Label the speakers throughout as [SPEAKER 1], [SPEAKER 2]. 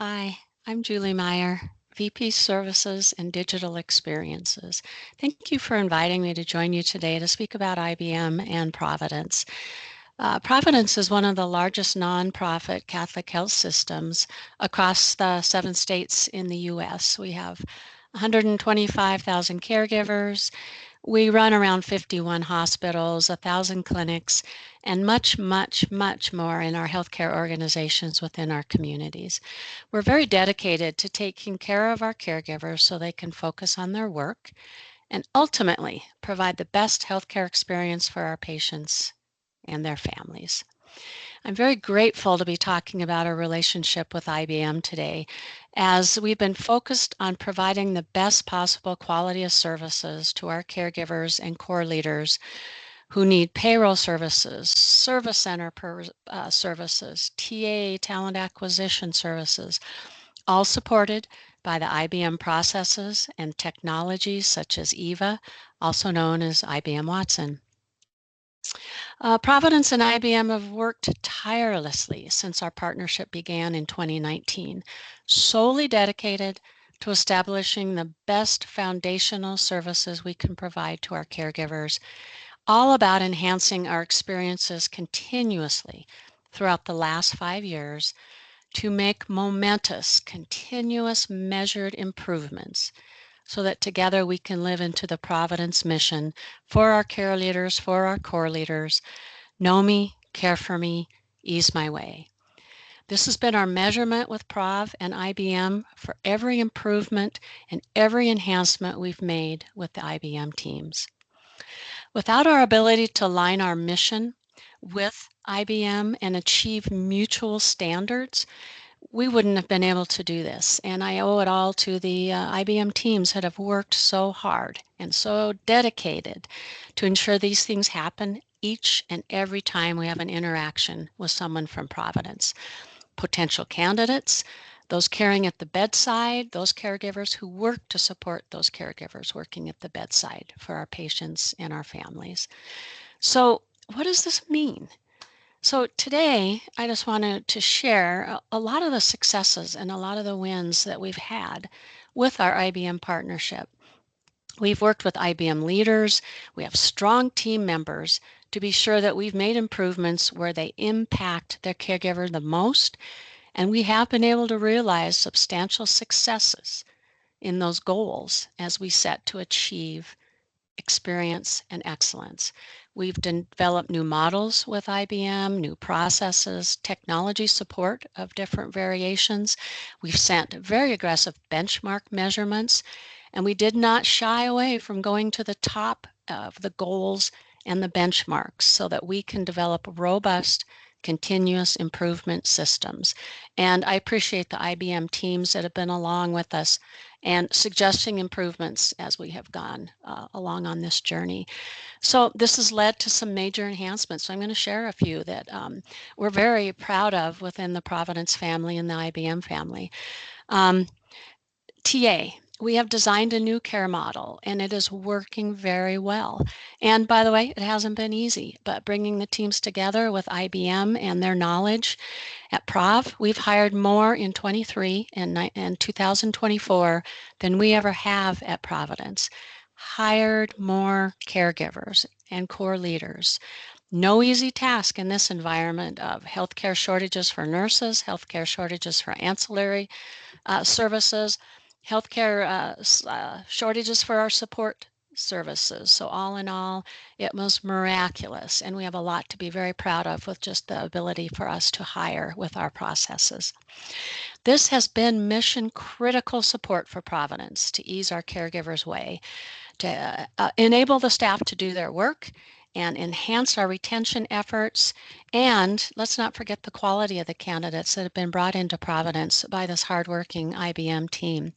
[SPEAKER 1] Hi, I'm Julie Meyer, VP Services and Digital Experiences. Thank you for inviting me to join you today to speak about IBM and Providence. Providence is one of the largest nonprofit Catholic health systems across the 7 states in the U.S. We have 125,000 caregivers. We run around 51 hospitals, 1,000 clinics, and much, much, much more in our healthcare organizations within our communities. We're very dedicated to taking care of our caregivers so they can focus on their work and ultimately provide the best healthcare experience for our patients and their families. I'm very grateful to be talking about our relationship with IBM today, as we've been focused on providing the best possible quality of services to our caregivers and core leaders who need payroll services, service center services, TA, talent acquisition services, all supported by the IBM processes and technologies such as EVA, also known as IBM Watson. Providence and IBM have worked tirelessly since our partnership began in 2019, solely dedicated to establishing the best foundational services we can provide to our caregivers, all about enhancing our experiences continuously throughout the last 5 years to make momentous, continuous, measured improvements so that together we can live into the Providence mission for our care leaders, for our core leaders. Know me, care for me, ease my way. This has been our measurement with Prov and IBM for every improvement and every enhancement we've made with the IBM teams. Without our ability to align our mission with IBM and achieve mutual standards, we wouldn't have been able to do this. And I owe it all to the IBM teams that have worked so hard and so dedicated to ensure these things happen each and every time we have an interaction with someone from Providence. Potential candidates, those caring at the bedside, those caregivers who work to support those caregivers working at the bedside for our patients and our families. So, what does this mean? So today, I just wanted to share a lot of the successes and a lot of the wins that we've had with our IBM partnership. We've worked with IBM leaders. We have strong team members to be sure that we've made improvements where they impact their caregiver the most, and we have been able to realize substantial successes in those goals as we set to achieve experience and excellence. We've developed new models with IBM, new processes, technology support of different variations. We've sent very aggressive benchmark measurements, and we did not shy away from going to the top of the goals and the benchmarks so that we can develop robust continuous improvement systems. And I appreciate the IBM teams that have been along with us and suggesting improvements as we have gone along on this journey. So this has led to some major enhancements. So I'm going to share a few that we're very proud of within the Providence family and the IBM family. Um, TA, we have designed a new care model and it is working very well. And by the way, it hasn't been easy, but bringing the teams together with IBM and their knowledge at Prov, we've hired more in 23 and 2024 than we ever have at Providence. Hired more caregivers and core leaders. No easy task in this environment of healthcare shortages for nurses, healthcare shortages for ancillary services, healthcare shortages for our support services. So all in all, it was miraculous, and we have a lot to be very proud of with just the ability for us to hire with our processes. This has been mission critical support for Providence to ease our caregivers' way, to enable the staff to do their work and enhance our retention efforts. And let's not forget the quality of the candidates that have been brought into Providence by this hardworking IBM team.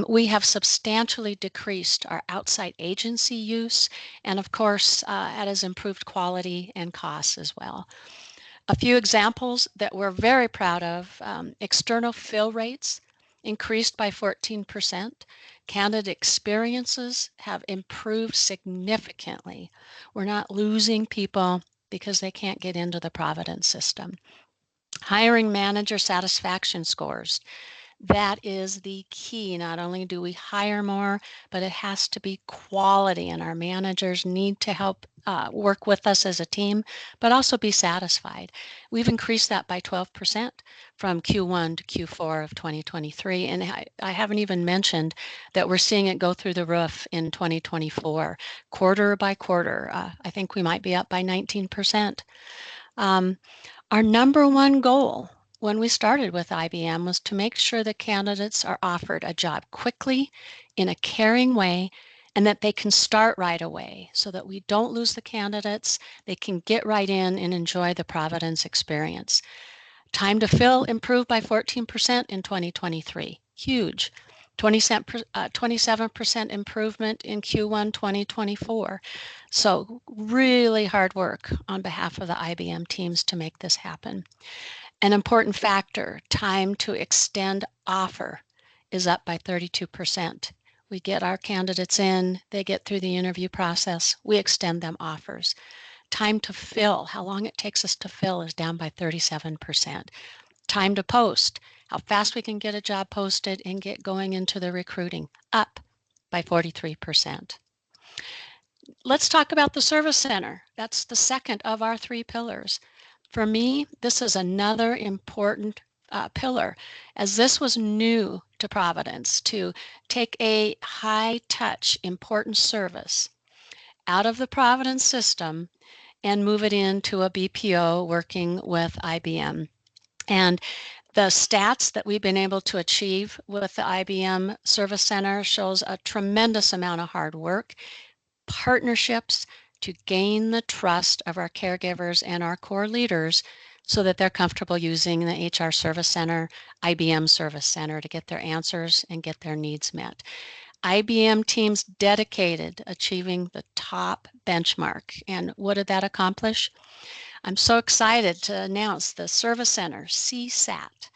[SPEAKER 1] We have substantially decreased our outside agency use, and of course, that has improved quality and costs as well. A few examples that we're very proud of, external fill rates increased by 14%. Candidate experiences have improved significantly. We're not losing people because they can't get into the Providence system. Hiring manager satisfaction scores. That is the key. Not only do we hire more, but it has to be quality, and our managers need to help work with us as a team, but also be satisfied. We've increased that by 12% from Q1 to Q4 of 2023, and I haven't even mentioned that we're seeing it go through the roof in 2024, quarter by quarter. I think we might be up by 19%. Um, our number one goal when we started with IBM was to make sure that candidates are offered a job quickly, in a caring way, and that they can start right away so that we don't lose the candidates. They can get right in and enjoy the Providence experience. Time to fill improved by 14% in 2023. Huge. 27% improvement in Q1 2024. So really hard work on behalf of the IBM teams to make this happen. An important factor, time to extend offer, is up by 32%. We get our candidates in, they get through the interview process, we extend them offers. Time to fill, how long it takes us to fill, is down by 37%. Time to post, how fast we can get a job posted and get going into the recruiting, up by 43%. Let's talk about the service center. That's the second of our three pillars. For me, this is another important pillar, as this was new to Providence, to take a high-touch, important service out of the Providence system and move it into a BPO working with IBM. And the stats that we've been able to achieve with the IBM Service Center shows a tremendous amount of hard work, partnerships to gain the trust of our caregivers and our core leaders so that they're comfortable using the HR Service Center, IBM Service Center, to get their answers and get their needs met. IBM teams dedicated achieving the top benchmark. And what did that accomplish? I'm so excited to announce the Service Center CSAT,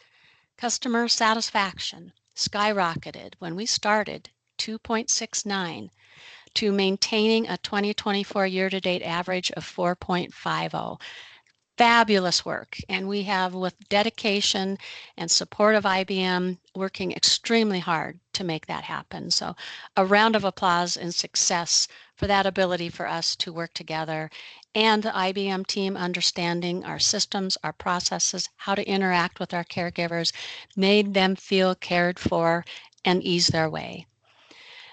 [SPEAKER 1] customer satisfaction, skyrocketed when we started 2.69 to maintaining a 2024 year-to-date average of 4.50. Fabulous work, and we have, with dedication and support of IBM, working extremely hard to make that happen. So a round of applause and success for that ability for us to work together, and the IBM team understanding our systems, our processes, how to interact with our caregivers, made them feel cared for and ease their way.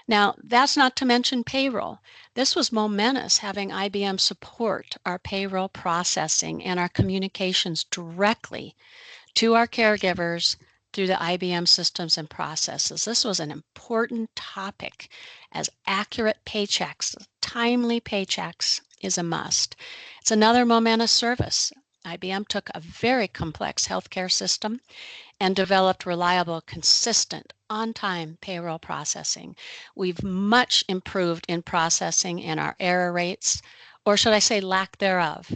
[SPEAKER 1] Now, that's not to mention payroll. This was momentous, having IBM support our payroll processing and our communications directly to our caregivers through the IBM systems and processes. This was an important topic, as accurate paychecks, timely paychecks, is a must. It's another momentous service. IBM took a very complex healthcare system and developed reliable, consistent, on-time payroll processing. We've much improved in processing and our error rates, or should I say lack thereof.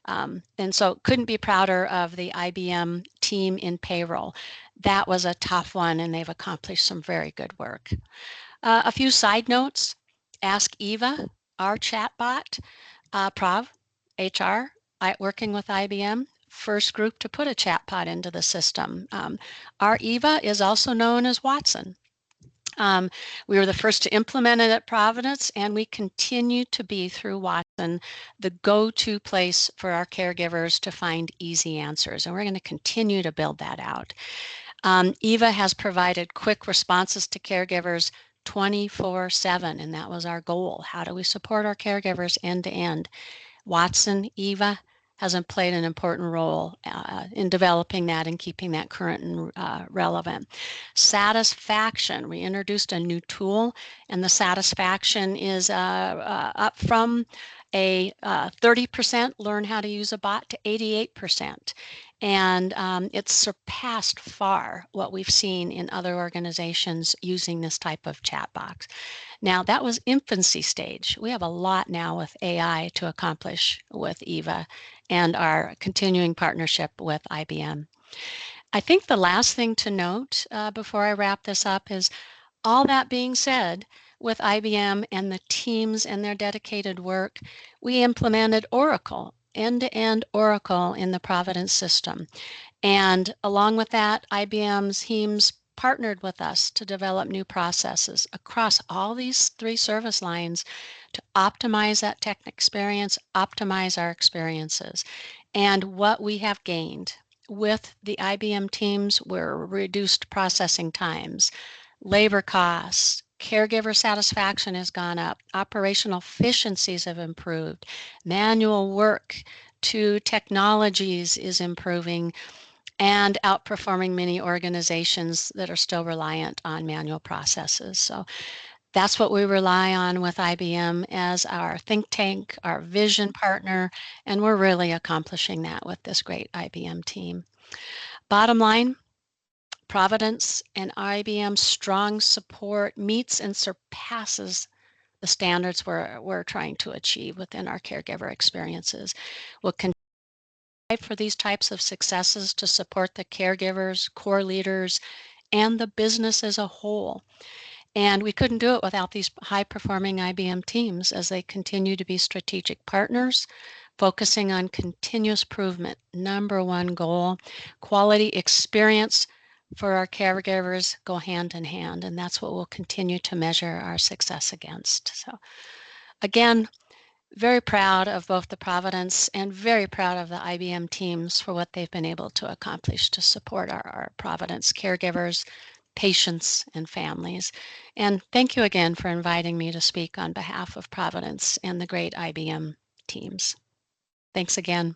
[SPEAKER 1] And so couldn't be prouder of the IBM team in payroll. That was a tough one, and they've accomplished some very good work. A few side notes. Ask Eva, our chatbot, Prov, HR, working with IBM, first group to put a chatbot into the system. Our Eva is also known as Watson. We were the first to implement it at Providence, and we continue to be, through Watson, the go-to place for our caregivers to find easy answers, and we're going to continue to build that out. Eva has provided quick responses to caregivers 24/7, and that was our goal. How do we support our caregivers end to end? Watson, Eva, has played an important role in developing that and keeping that current and relevant. Satisfaction, we introduced a new tool, and the satisfaction is up from a 30% learn how to use a bot to 88%. And it's surpassed far what we've seen in other organizations using this type of chat box. Now, that was infancy stage. We have a lot now with AI to accomplish with Eva and our continuing partnership with IBM. I think the last thing to note before I wrap this up is, all that being said, with IBM and the teams and their dedicated work, we implemented Oracle, end-to-end Oracle in the Providence system. And along with that, IBM's teams partnered with us to develop new processes across all these three service lines to optimize that tech experience, optimize our experiences. And what we have gained with the IBM teams were reduced processing times, labor costs, caregiver satisfaction has gone up, operational efficiencies have improved, manual work to technologies is improving, and outperforming many organizations that are still reliant on manual processes. So that's what we rely on with IBM as our think tank, our vision partner, and we're really accomplishing that with this great IBM team. Bottom line, Providence and IBM's strong support meets and surpasses the standards we're trying to achieve within our caregiver experiences. We'll continue for these types of successes to support the caregivers, core leaders, and the business as a whole. And we couldn't do it without these high-performing IBM teams as they continue to be strategic partners, focusing on continuous improvement, number one goal. Quality experience for our caregivers go hand in hand, and that's what we'll continue to measure our success against. So again, very proud of both the Providence and very proud of the IBM teams for what they've been able to accomplish to support our Providence caregivers, patients, and families. And thank you again for inviting me to speak on behalf of Providence and the great IBM teams. Thanks again.